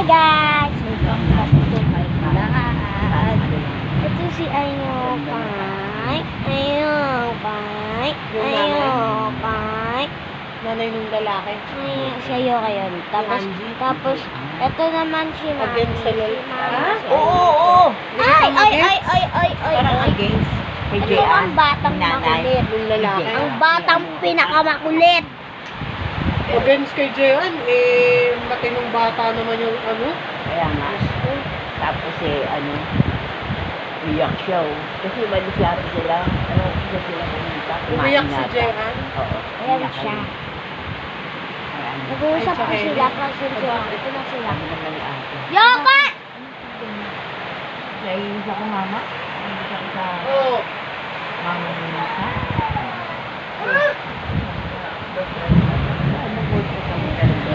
Hi guys! Welcome back to my vlog. Ito si Ayokay. Nanay nung lalaki. Si Ayokay yun. Tapos, ito naman si Mami. Against the law. Si Mami. Ah? Oo. Ay. Parang against kay Ito Jean. ang batang Nanay. makulit. Nung lalaki. Ang batang pinakamakulit. Against kay Jean, matinong bata naman yung ano. Kaya nga. Tapos iyak siya. Kasi malisyado sila. Isa sila pumunta. Umiyak si Kumain Jean. yata. Oo. Ayan iyak siya. kami. Ayan. Nag-uusap Ay, po tsaka sila kasi ito na sila. Sabi naman ni ate. Yoka! Naiinis ako mama. Naiinis ako sa Oo. mama ni Nisa.